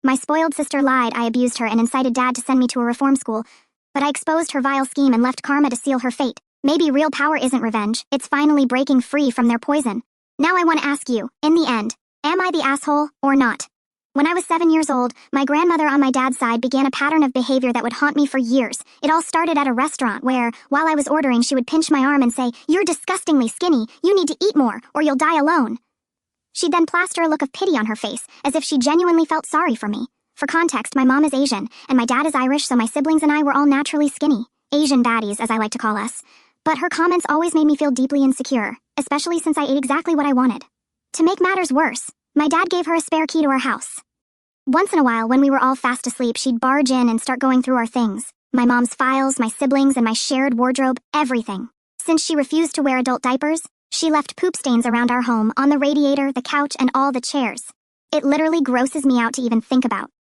My spoiled sister lied I abused her and incited Dad to send me to a reform school, but I exposed her vile scheme and left karma to seal her fate. Maybe real power isn't revenge, it's finally breaking free from their poison. Now I want to ask you, in the end, am I the asshole or not? When I was 7 years old, my grandmother on my dad's side began a pattern of behavior that would haunt me for years. It all started at a restaurant where, while I was ordering, she would pinch my arm and say, "You're disgustingly skinny, you need to eat more, or you'll die alone." She'd then plaster a look of pity on her face, as if she genuinely felt sorry for me. For context, my mom is Asian, and my dad is Irish, so my siblings and I were all naturally skinny. Asian baddies, as I like to call us. But her comments always made me feel deeply insecure, especially since I ate exactly what I wanted. To make matters worse, my dad gave her a spare key to our house. Once in a while, when we were all fast asleep, she'd barge in and start going through our things. My mom's files, my siblings, and my shared wardrobe, everything. Since she refused to wear adult diapers, she left poop stains around our home, on the radiator, the couch, and all the chairs. It literally grosses me out to even think about.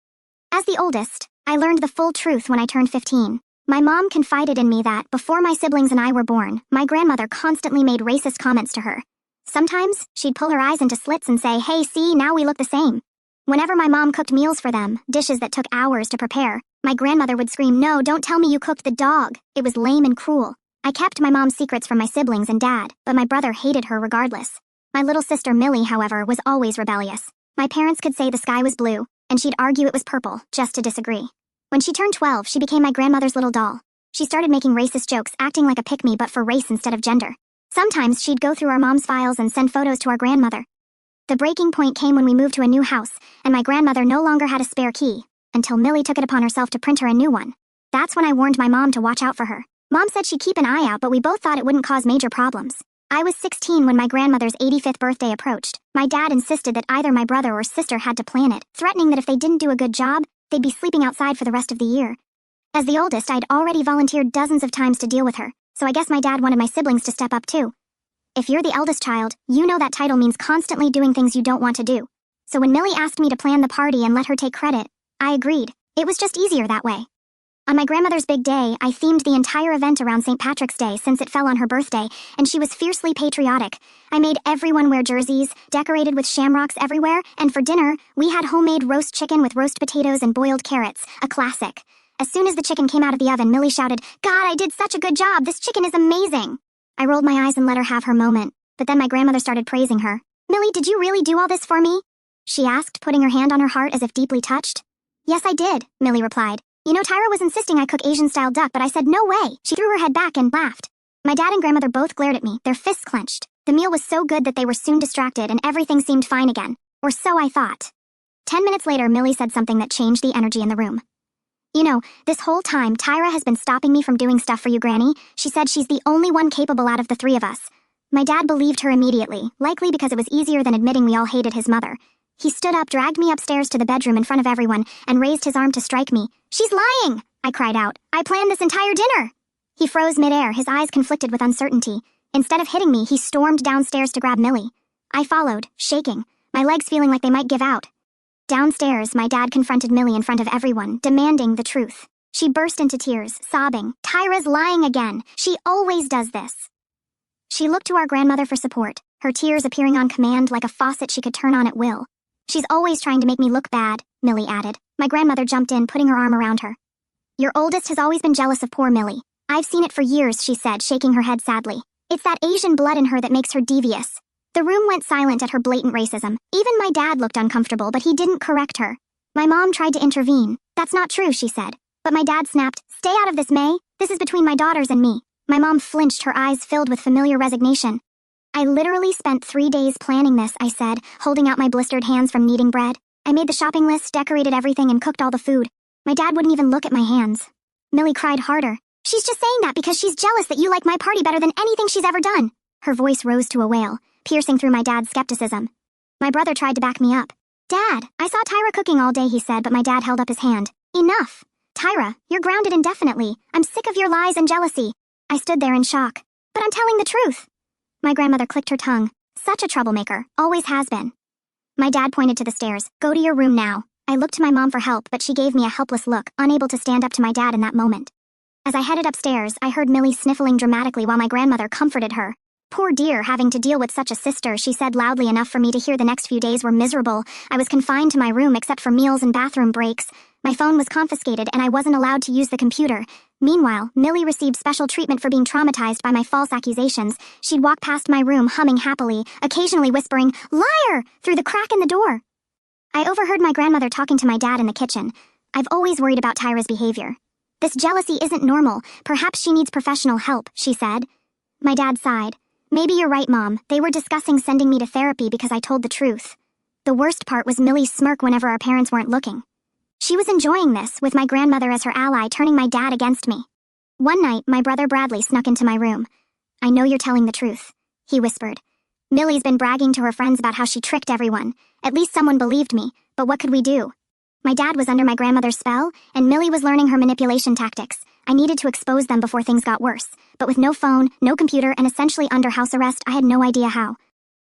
As the oldest, I learned the full truth when I turned 15. My mom confided in me that, before my siblings and I were born, my grandmother constantly made racist comments to her. Sometimes, she'd pull her eyes into slits and say, "Hey, see, now we look the same." Whenever my mom cooked meals for them, dishes that took hours to prepare, my grandmother would scream, "No, don't tell me you cooked the dog. It was lame and cruel." I kept my mom's secrets from my siblings and dad, but my brother hated her regardless. My little sister Millie, however, was always rebellious. My parents could say the sky was blue, and she'd argue it was purple, just to disagree. When she turned 12, she became my grandmother's little doll. She started making racist jokes, acting like a pick-me but for race instead of gender. Sometimes she'd go through our mom's files and send photos to our grandmother. The breaking point came when we moved to a new house, and my grandmother no longer had a spare key, until Millie took it upon herself to print her a new one. That's when I warned my mom to watch out for her. Mom said she'd keep an eye out, but we both thought it wouldn't cause major problems. I was 16 when my grandmother's 85th birthday approached. My dad insisted that either my brother or sister had to plan it, threatening that if they didn't do a good job, they'd be sleeping outside for the rest of the year. As the oldest, I'd already volunteered dozens of times to deal with her, so I guess my dad wanted my siblings to step up too. If you're the eldest child, you know that title means constantly doing things you don't want to do. So when Millie asked me to plan the party and let her take credit, I agreed. It was just easier that way. On my grandmother's big day, I themed the entire event around St. Patrick's Day since it fell on her birthday, and she was fiercely patriotic. I made everyone wear jerseys, decorated with shamrocks everywhere, and for dinner, we had homemade roast chicken with roast potatoes and boiled carrots, a classic. As soon as the chicken came out of the oven, Millie shouted, "God, I did such a good job! This chicken is amazing!" I rolled my eyes and let her have her moment, but then my grandmother started praising her. "Millie, did you really do all this for me?" she asked, putting her hand on her heart as if deeply touched. "Yes, I did," Millie replied. "You know, Tyra was insisting I cook Asian-style duck, but I said no way." She threw her head back and laughed. My dad and grandmother both glared at me, their fists clenched. The meal was so good that they were soon distracted and everything seemed fine again. Or so I thought. 10 minutes later, Millie said something that changed the energy in the room. "You know, this whole time, Tyra has been stopping me from doing stuff for you, Granny. She said she's the only one capable out of the three of us." My dad believed her immediately, likely because it was easier than admitting we all hated his mother. He stood up, dragged me upstairs to the bedroom in front of everyone, and raised his arm to strike me. "She's lying!" I cried out. "I planned this entire dinner!" He froze midair, his eyes conflicted with uncertainty. Instead of hitting me, he stormed downstairs to grab Millie. I followed, shaking, my legs feeling like they might give out. Downstairs, my dad confronted Millie in front of everyone, demanding the truth. She burst into tears, sobbing, "Tyra's lying again. She always does this." She looked to our grandmother for support, her tears appearing on command like a faucet she could turn on at will. "She's always trying to make me look bad," Millie added. My grandmother jumped in, putting her arm around her. "Your oldest has always been jealous of poor Millie. I've seen it for years," she said, shaking her head sadly. "It's that Asian blood in her that makes her devious." The room went silent at her blatant racism. Even my dad looked uncomfortable, but he didn't correct her. My mom tried to intervene. "That's not true," she said. But my dad snapped, "Stay out of this, May. This is between my daughters and me." My mom flinched, her eyes filled with familiar resignation. "I literally spent 3 days planning this," I said, holding out my blistered hands from kneading bread. "I made the shopping list, decorated everything, and cooked all the food. My dad wouldn't even look at my hands." Millie cried harder. "She's just saying that because she's jealous that you like my party better than anything she's ever done." Her voice rose to a wail, piercing through my dad's skepticism. My brother tried to back me up. "Dad, I saw Tyra cooking all day," he said, but my dad held up his hand. "Enough. Tyra, you're grounded indefinitely. I'm sick of your lies and jealousy." I stood there in shock. "But I'm telling the truth." My grandmother clicked her tongue. "Such a troublemaker, always has been." My dad pointed to the stairs. "Go to your room now." I looked to my mom for help, but she gave me a helpless look, unable to stand up to my dad in that moment. As I headed upstairs, I heard Millie sniffling dramatically while my grandmother comforted her. Poor dear, having to deal with such a sister, she said loudly enough for me to hear. The next few days were miserable. I was confined to my room except for meals and bathroom breaks. My phone was confiscated and I wasn't allowed to use the computer. Meanwhile, Millie received special treatment for being traumatized by my false accusations. She'd walk past my room humming happily, occasionally whispering, "Liar!" through the crack in the door. I overheard my grandmother talking to my dad in the kitchen. I've always worried about Tyra's behavior. "This jealousy isn't normal. Perhaps she needs professional help," she said. My dad sighed. "Maybe you're right, Mom. They were discussing sending me to therapy because I told the truth." The worst part was Millie's smirk whenever our parents weren't looking. She was enjoying this, with my grandmother as her ally, turning my dad against me. One night, my brother Bradley snuck into my room. "I know you're telling the truth," he whispered. "Millie's been bragging to her friends about how she tricked everyone. At least someone believed me, but what could we do?" My dad was under my grandmother's spell, and Millie was learning her manipulation tactics. I needed to expose them before things got worse, but with no phone, no computer, and essentially under house arrest, I had no idea how.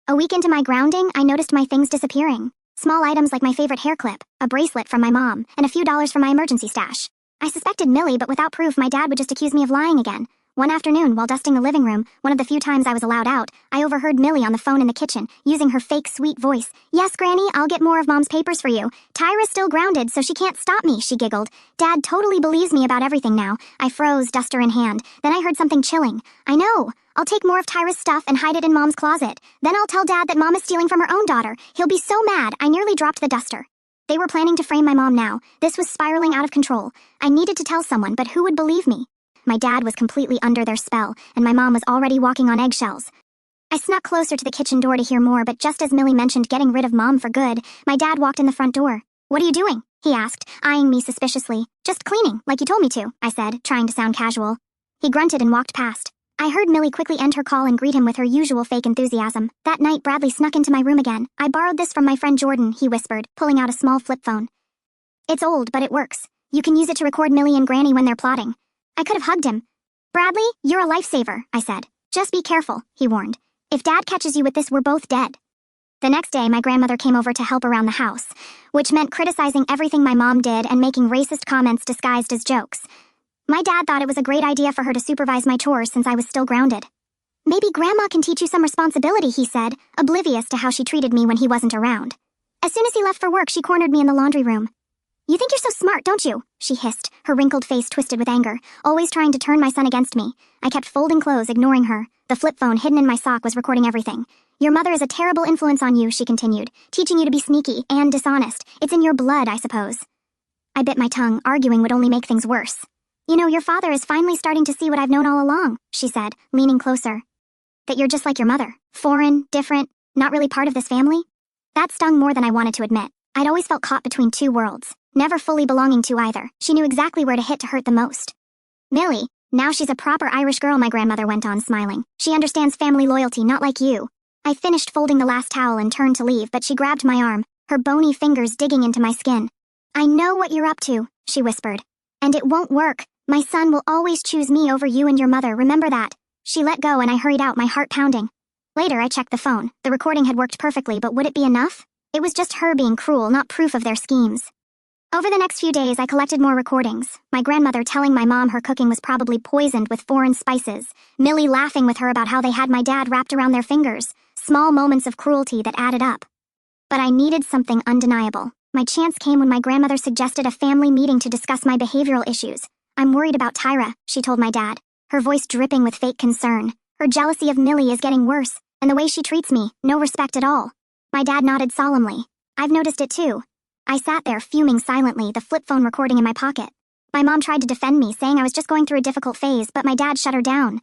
A week into my grounding, I noticed my things disappearing. Small items like my favorite hair clip, a bracelet from my mom, and a few dollars from my emergency stash. I suspected Millie, but without proof, my dad would just accuse me of lying again. One afternoon, while dusting the living room, one of the few times I was allowed out, I overheard Millie on the phone in the kitchen, using her fake sweet voice. "Yes, Granny, I'll get more of Mom's papers for you. Tyra's still grounded, so she can't stop me," she giggled. "Dad totally believes me about everything now." I froze, duster in hand. Then I heard something chilling. "I know. I'll take more of Tyra's stuff and hide it in Mom's closet. Then I'll tell Dad that Mom is stealing from her own daughter. He'll be so mad." I nearly dropped the duster. They were planning to frame my mom now. This was spiraling out of control. I needed to tell someone, but who would believe me? My dad was completely under their spell, and my mom was already walking on eggshells. I snuck closer to the kitchen door to hear more, but just as Millie mentioned getting rid of Mom for good, my dad walked in the front door. "What are you doing?" he asked, eyeing me suspiciously. "Just cleaning, like you told me to," I said, trying to sound casual. He grunted and walked past. I heard Millie quickly end her call and greet him with her usual fake enthusiasm. That night, Bradley snuck into my room again. "I borrowed this from my friend Jordan," he whispered, pulling out a small flip phone. "It's old, but it works. You can use it to record Millie and Granny when they're plotting." I could have hugged him. "Bradley, you're a lifesaver," I said. "Just be careful," he warned. "If Dad catches you with this, we're both dead." The next day, my grandmother came over to help around the house, which meant criticizing everything my mom did and making racist comments disguised as jokes. My dad thought it was a great idea for her to supervise my chores since I was still grounded. "Maybe Grandma can teach you some responsibility," he said, oblivious to how she treated me when he wasn't around. As soon as he left for work, she cornered me in the laundry room. "You think you're so smart, don't you?" she hissed, her wrinkled face twisted with anger, always trying to turn my son against me. I kept folding clothes, ignoring her. The flip phone hidden in my sock was recording everything. "Your mother is a terrible influence on you," she continued, "teaching you to be sneaky and dishonest. It's in your blood, I suppose." I bit my tongue. Arguing would only make things worse. "You know, your father is finally starting to see what I've known all along," she said, leaning closer. "That you're just like your mother. Foreign, different, not really part of this family." That stung more than I wanted to admit. I'd always felt caught between two worlds, never fully belonging to either. She knew exactly where to hit to hurt the most. "Millie, now she's a proper Irish girl," my grandmother went on, smiling. "She understands family loyalty, not like you." I finished folding the last towel and turned to leave, but she grabbed my arm, her bony fingers digging into my skin. "I know what you're up to," she whispered. "And it won't work. My son will always choose me over you and your mother, remember that." She let go and I hurried out, my heart pounding. Later, I checked the phone. The recording had worked perfectly, but would it be enough? It was just her being cruel, not proof of their schemes. Over the next few days, I collected more recordings. My grandmother telling my mom her cooking was probably poisoned with foreign spices. Millie laughing with her about how they had my dad wrapped around their fingers. Small moments of cruelty that added up. But I needed something undeniable. My chance came when my grandmother suggested a family meeting to discuss my behavioral issues. "I'm worried about Tyra," she told my dad, her voice dripping with fake concern. "Her jealousy of Millie is getting worse, and the way she treats me, no respect at all." My dad nodded solemnly. "I've noticed it too." I sat there, fuming silently, the flip phone recording in my pocket. My mom tried to defend me, saying I was just going through a difficult phase, but my dad shut her down.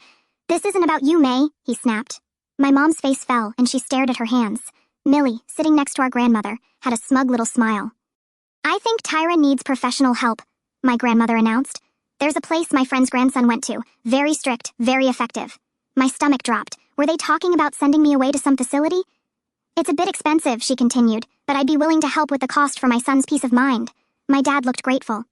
"This isn't about you, May," he snapped. My mom's face fell, and she stared at her hands. Millie, sitting next to our grandmother, had a smug little smile. "I think Tyra needs professional help," my grandmother announced. "There's a place my friend's grandson went to. Very strict, very effective." My stomach dropped. Were they talking about sending me away to some facility? "It's a bit expensive," she continued, "but I'd be willing to help with the cost for my son's peace of mind." My dad looked grateful.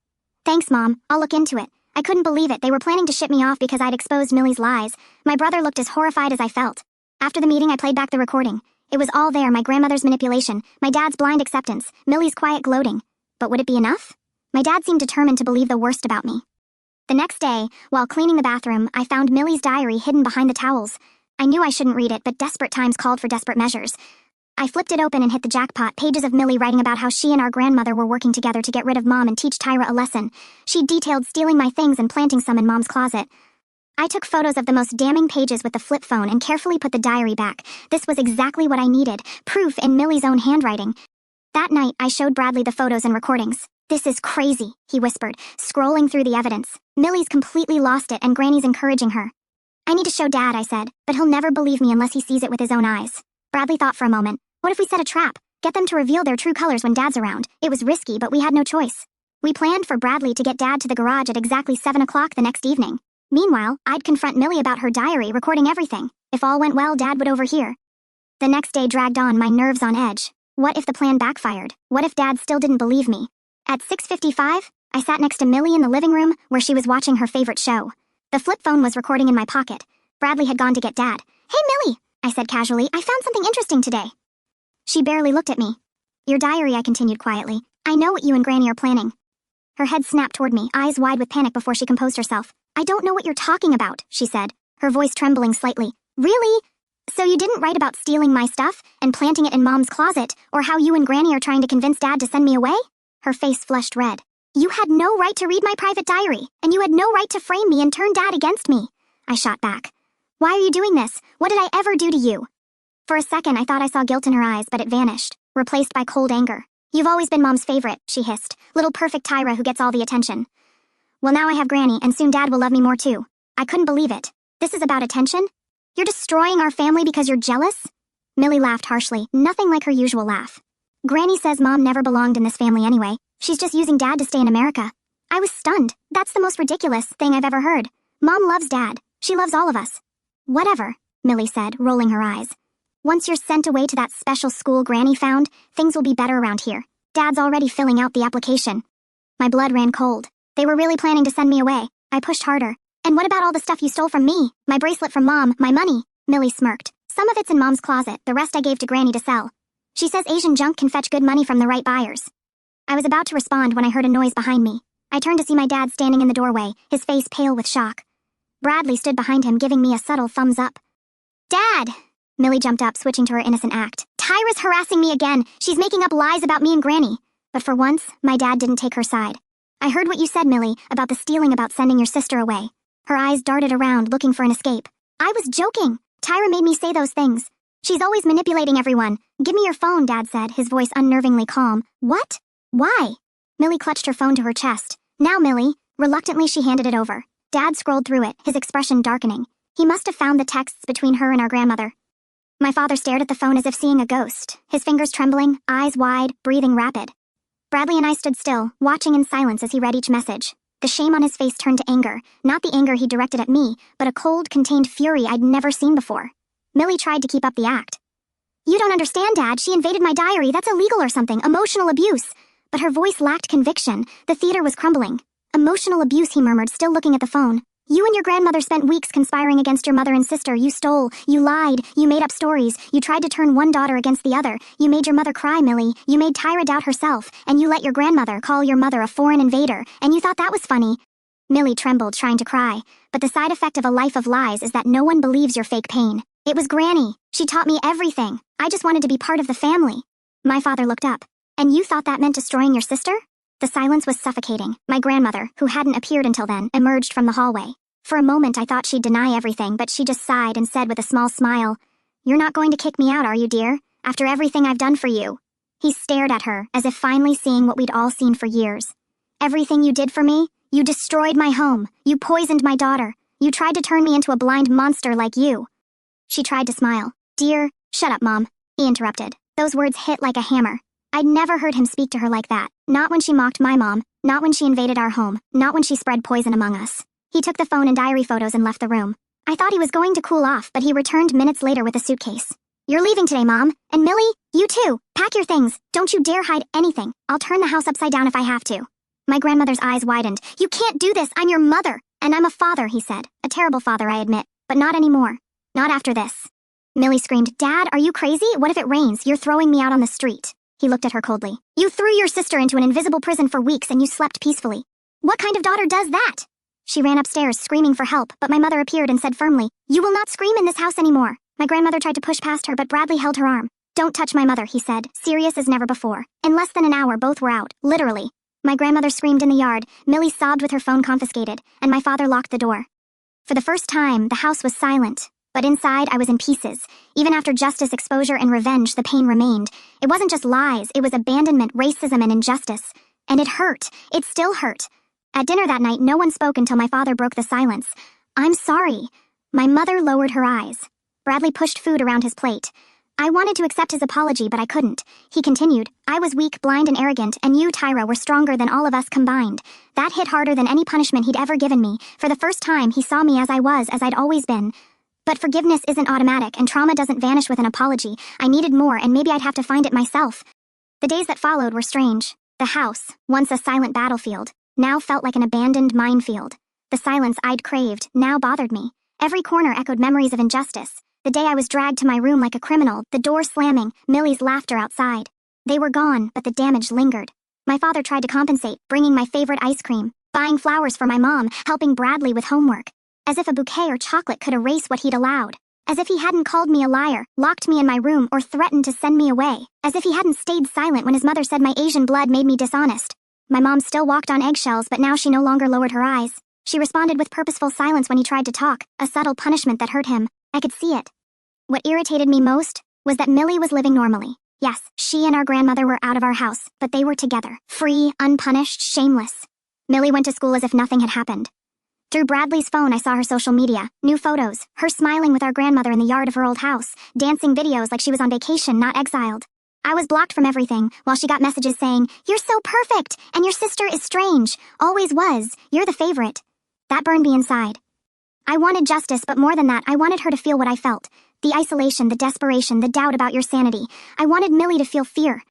"Thanks, Mom. I'll look into it." I couldn't believe it. They were planning to ship me off because I'd exposed Millie's lies. My brother looked as horrified as I felt. After the meeting, I played back the recording. It was all there, my grandmother's manipulation, my dad's blind acceptance, Millie's quiet gloating. But would it be enough? My dad seemed determined to believe the worst about me. The next day, while cleaning the bathroom, I found Millie's diary hidden behind the towels. I knew I shouldn't read it, but desperate times called for desperate measures. I flipped it open and hit the jackpot, pages of Millie writing about how she and our grandmother were working together to get rid of Mom and teach Tyra a lesson. She detailed stealing my things and planting some in Mom's closet. I took photos of the most damning pages with the flip phone and carefully put the diary back. This was exactly what I needed, proof in Millie's own handwriting. That night, I showed Bradley the photos and recordings. "This is crazy," he whispered, scrolling through the evidence. "Millie's completely lost it and Granny's encouraging her." "I need to show Dad," I said, "but he'll never believe me unless he sees it with his own eyes." Bradley thought for a moment. What if we set a trap? Get them to reveal their true colors when Dad's around. It was risky, but we had no choice. We planned for Bradley to get Dad to the garage at exactly 7 o'clock the next evening. Meanwhile, I'd confront Millie about her diary, recording everything. If all went well, Dad would overhear. The next day dragged on, my nerves on edge. What if the plan backfired? What if Dad still didn't believe me? At 6:55, I sat next to Millie in the living room where she was watching her favorite show. The flip phone was recording in my pocket. Bradley had gone to get Dad. "Hey, Millie," I said casually, "I found something interesting today." She barely looked at me. "Your diary," I continued quietly. "I know what you and Granny are planning." Her head snapped toward me, eyes wide with panic before she composed herself. "I don't know what you're talking about," she said, her voice trembling slightly. "Really? So you didn't write about stealing my stuff and planting it in Mom's closet, or how you and Granny are trying to convince Dad to send me away?" Her face flushed red. "You had no right to read my private diary, and you had no right to frame me and turn Dad against me." I shot back. "Why are you doing this? What did I ever do to you?" For a second, I thought I saw guilt in her eyes, but it vanished, replaced by cold anger. "You've always been Mom's favorite," she hissed. "Little perfect Tyra who gets all the attention." "Well, now I have Granny, and soon Dad will love me more too." I couldn't believe it. "This is about attention? You're destroying our family because you're jealous?" Millie laughed harshly, nothing like her usual laugh. "Granny says Mom never belonged in this family anyway. She's just using Dad to stay in America." I was stunned. That's the most ridiculous thing I've ever heard. Mom loves Dad. She loves all of us. "Whatever," Millie said, rolling her eyes. "Once you're sent away to that special school Granny found, things will be better around here. Dad's already filling out the application." My blood ran cold. They were really planning to send me away. I pushed harder. "And what about all the stuff you stole from me? My bracelet from Mom, my money?" Millie smirked. "Some of it's in Mom's closet, the rest I gave to Granny to sell. She says Asian junk can fetch good money from the right buyers." I was about to respond when I heard a noise behind me. I turned to see my dad standing in the doorway, his face pale with shock. Bradley stood behind him, giving me a subtle thumbs up. "Dad!" Millie jumped up, switching to her innocent act. "Tyra's harassing me again. She's making up lies about me and Granny." But for once, my dad didn't take her side. "I heard what you said, Millie, about the stealing, about sending your sister away." Her eyes darted around, looking for an escape. "I was joking. Tyra made me say those things. She's always manipulating everyone. Give me your phone," Dad said, his voice unnervingly calm. "What? Why?" Millie clutched her phone to her chest. "Now, Millie." Reluctantly, she handed it over. Dad scrolled through it, his expression darkening. He must have found the texts between her and our grandmother. My father stared at the phone as if seeing a ghost, his fingers trembling, eyes wide, breathing rapid. Bradley and I stood still, watching in silence as he read each message. The shame on his face turned to anger, not the anger he directed at me, but a cold, contained fury I'd never seen before. Millie tried to keep up the act. "You don't understand, Dad. She invaded my diary. That's illegal or something. Emotional abuse." But her voice lacked conviction. The theater was crumbling. "Emotional abuse," he murmured, still looking at the phone. "You and your grandmother spent weeks conspiring against your mother and sister. You stole, you lied, you made up stories, you tried to turn one daughter against the other. You made your mother cry, Millie. You made Tyra doubt herself, and you let your grandmother call your mother a foreign invader, and you thought that was funny." Millie trembled, trying to cry. But the side effect of a life of lies is that no one believes your fake pain. "It was Granny. She taught me everything. I just wanted to be part of the family." My father looked up. "And you thought that meant destroying your sister?" The silence was suffocating. My grandmother, who hadn't appeared until then, emerged from the hallway. For a moment I thought she'd deny everything, but she just sighed and said with a small smile, "You're not going to kick me out, are you, dear? After everything I've done for you?" He stared at her, as if finally seeing what we'd all seen for years. "Everything you did for me? You destroyed my home. You poisoned my daughter. You tried to turn me into a blind monster like you." She tried to smile. "Dear..." "Shut up, Mom," he interrupted. Those words hit like a hammer. I'd never heard him speak to her like that. Not when she mocked my mom, not when she invaded our home, not when she spread poison among us. He took the phone and diary photos and left the room. I thought he was going to cool off, but he returned minutes later with a suitcase. "You're leaving today, Mom. And Millie, you too. Pack your things. Don't you dare hide anything. I'll turn the house upside down if I have to." My grandmother's eyes widened. "You can't do this. I'm your mother. And I'm a father," he said. "A terrible father, I admit. But not anymore. Not after this." Millie screamed, "Dad, are you crazy? What if it rains? You're throwing me out on the street." He looked at her coldly. "You threw your sister into an invisible prison for weeks and you slept peacefully. What kind of daughter does that?" She ran upstairs, screaming for help, but my mother appeared and said firmly, "You will not scream in this house anymore." My grandmother tried to push past her, but Bradley held her arm. "Don't touch my mother," he said, serious as never before. In less than an hour, both were out, literally. My grandmother screamed in the yard, Millie sobbed with her phone confiscated, and my father locked the door. For the first time, the house was silent, but inside I was in pieces. Even after justice, exposure, and revenge, the pain remained. It wasn't just lies, it was abandonment, racism, and injustice. And it hurt. It still hurt. At dinner that night, no one spoke until my father broke the silence. "I'm sorry." My mother lowered her eyes. Bradley pushed food around his plate. I wanted to accept his apology, but I couldn't. He continued, "I was weak, blind, and arrogant, and you, Tyra, were stronger than all of us combined." That hit harder than any punishment he'd ever given me. For the first time, he saw me as I was, as I'd always been. But forgiveness isn't automatic, and trauma doesn't vanish with an apology. I needed more, and maybe I'd have to find it myself. The days that followed were strange. The house, once a silent battlefield, now felt like an abandoned minefield. The silence I'd craved now bothered me. Every corner echoed memories of injustice. The day I was dragged to my room like a criminal, the door slamming, Millie's laughter outside. They were gone, but the damage lingered. My father tried to compensate, bringing my favorite ice cream, buying flowers for my mom, helping Bradley with homework. As if a bouquet or chocolate could erase what he'd allowed. As if he hadn't called me a liar, locked me in my room, or threatened to send me away. As if he hadn't stayed silent when his mother said my Asian blood made me dishonest. My mom still walked on eggshells, but now she no longer lowered her eyes. She responded with purposeful silence when he tried to talk, a subtle punishment that hurt him. I could see it. What irritated me most was that Millie was living normally. Yes, she and our grandmother were out of our house, but they were together. Free, unpunished, shameless. Millie went to school as if nothing had happened. Through Bradley's phone, I saw her social media, new photos, her smiling with our grandmother in the yard of her old house, dancing videos like she was on vacation, not exiled. I was blocked from everything, while she got messages saying, "You're so perfect, and your sister is strange. Always was. You're the favorite." That burned me inside. I wanted justice, but more than that, I wanted her to feel what I felt. The isolation, the desperation, the doubt about your sanity. I wanted Millie to feel fear.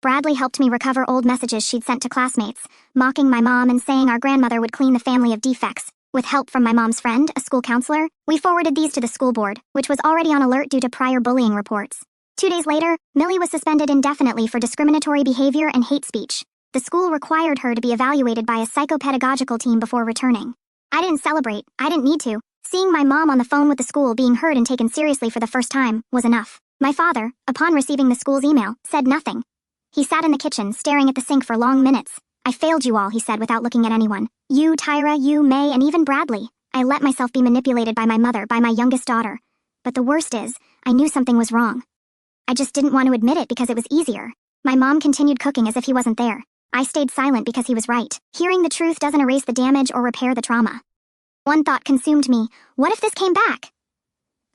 Bradley helped me recover old messages she'd sent to classmates, mocking my mom and saying our grandmother would clean the family of defects. With help from my mom's friend, a school counselor, we forwarded these to the school board, which was already on alert due to prior bullying reports. 2 days later, Millie was suspended indefinitely for discriminatory behavior and hate speech. The school required her to be evaluated by a psychopedagogical team before returning. I didn't celebrate. I didn't need to. Seeing my mom on the phone with the school being heard and taken seriously for the first time was enough. My father, upon receiving the school's email, said nothing. He sat in the kitchen, staring at the sink for long minutes. "I failed you all," he said without looking at anyone. "You, Tyra, you, May, and even Bradley. I let myself be manipulated by my mother, by my youngest daughter. But the worst is, I knew something was wrong. I just didn't want to admit it because it was easier." My mom continued cooking as if he wasn't there. I stayed silent because he was right. Hearing the truth doesn't erase the damage or repair the trauma. One thought consumed me. What if this came back?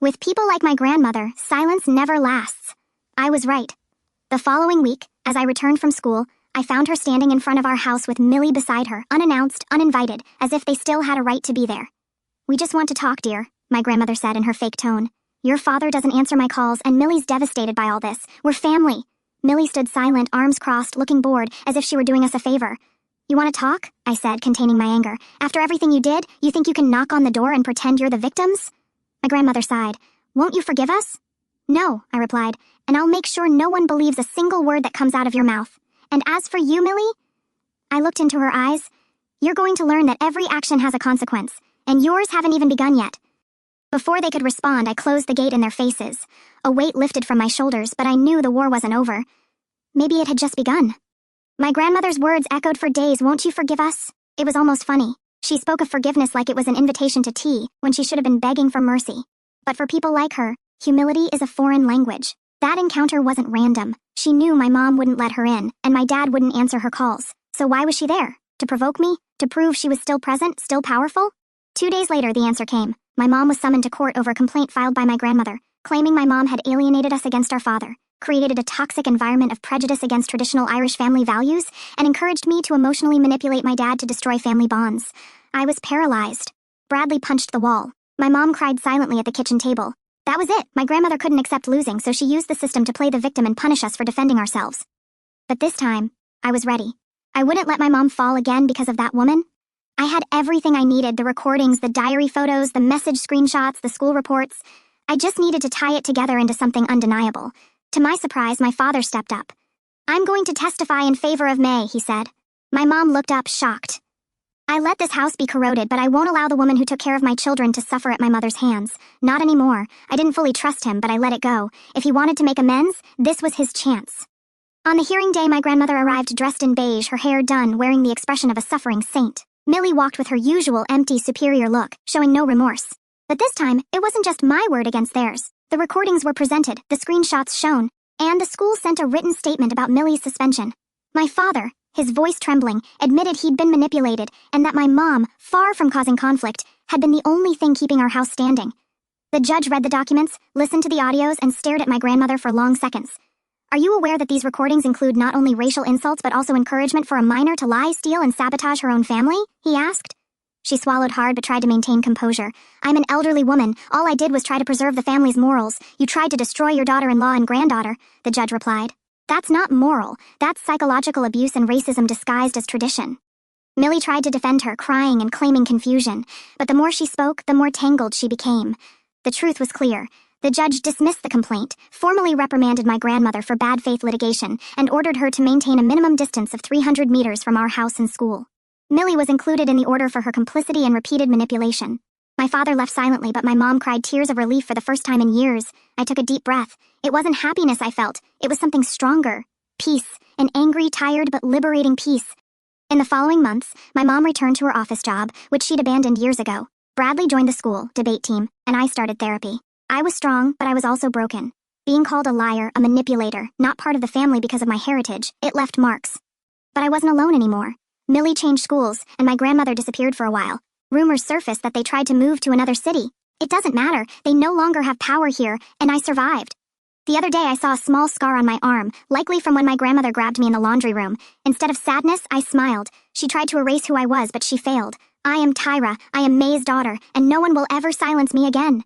With people like my grandmother, silence never lasts. I was right. The following week, as I returned from school, I found her standing in front of our house with Millie beside her, unannounced, uninvited, as if they still had a right to be there. "We just want to talk, dear," my grandmother said in her fake tone. "Your father doesn't answer my calls, and Millie's devastated by all this. We're family." Millie stood silent, arms crossed, looking bored, as if she were doing us a favor. "You want to talk?" I said, containing my anger. "After everything you did, you think you can knock on the door and pretend you're the victims?" My grandmother sighed. "Won't you forgive us?" "No," I replied, "and I'll make sure no one believes a single word that comes out of your mouth. And as for you, Millie?" I looked into her eyes. "You're going to learn that every action has a consequence, and yours haven't even begun yet." Before they could respond, I closed the gate in their faces. A weight lifted from my shoulders, but I knew the war wasn't over. Maybe it had just begun. My grandmother's words echoed for days, "Won't you forgive us?" It was almost funny. She spoke of forgiveness like it was an invitation to tea, when she should have been begging for mercy. But for people like her, humility is a foreign language. That encounter wasn't random. She knew my mom wouldn't let her in, and my dad wouldn't answer her calls. So why was she there? To provoke me? To prove she was still present, still powerful? 2 days later, the answer came. My mom was summoned to court over a complaint filed by my grandmother, claiming my mom had alienated us against our father, created a toxic environment of prejudice against traditional Irish family values, and encouraged me to emotionally manipulate my dad to destroy family bonds. I was paralyzed. Bradley punched the wall. My mom cried silently at the kitchen table. That was it. My grandmother couldn't accept losing, so she used the system to play the victim and punish us for defending ourselves. But this time, I was ready. I wouldn't let my mom fall again because of that woman. I had everything I needed, the recordings, the diary photos, the message screenshots, the school reports. I just needed to tie it together into something undeniable. To my surprise, my father stepped up. "I'm going to testify in favor of May," he said. My mom looked up, shocked. I let this house be corroded, but I won't allow the woman who took care of my children to suffer at my mother's hands. Not anymore. I didn't fully trust him, but I let it go. If he wanted to make amends, this was his chance. On the hearing day, my grandmother arrived dressed in beige, her hair done, wearing the expression of a suffering saint. Millie walked with her usual empty, superior look, showing no remorse. But this time, it wasn't just my word against theirs. The recordings were presented, the screenshots shown, and the school sent a written statement about Millie's suspension. My father, his voice trembling, admitted he'd been manipulated and that my mom, far from causing conflict, had been the only thing keeping our house standing. The judge read the documents, listened to the audios, and stared at my grandmother for long seconds. Are you aware that these recordings include not only racial insults but also encouragement for a minor to lie, steal, and sabotage her own family? He asked. She swallowed hard but tried to maintain composure. I'm an elderly woman. All I did was try to preserve the family's morals. You tried to destroy your daughter-in-law and granddaughter, the judge replied. That's not moral. That's psychological abuse and racism disguised as tradition. Millie tried to defend her, crying and claiming confusion. But the more she spoke, the more tangled she became. The truth was clear. The judge dismissed the complaint, formally reprimanded my grandmother for bad faith litigation, and ordered her to maintain a minimum distance of 300 meters from our house and school. Millie was included in the order for her complicity and repeated manipulation. My father left silently, but my mom cried tears of relief for the first time in years. I took a deep breath. It wasn't happiness I felt. It was something stronger. Peace. An angry, tired, but liberating peace. In the following months, my mom returned to her office job, which she'd abandoned years ago. Bradley joined the school debate team, and I started therapy. I was strong, but I was also broken. Being called a liar, a manipulator, not part of the family because of my heritage, it left marks. But I wasn't alone anymore. Millie changed schools, and my grandmother disappeared for a while. Rumors surfaced that they tried to move to another city. It doesn't matter, they no longer have power here, and I survived. The other day I saw a small scar on my arm, likely from when my grandmother grabbed me in the laundry room. Instead of sadness, I smiled. She tried to erase who I was, but she failed. I am Tyra, I am May's daughter, and no one will ever silence me again.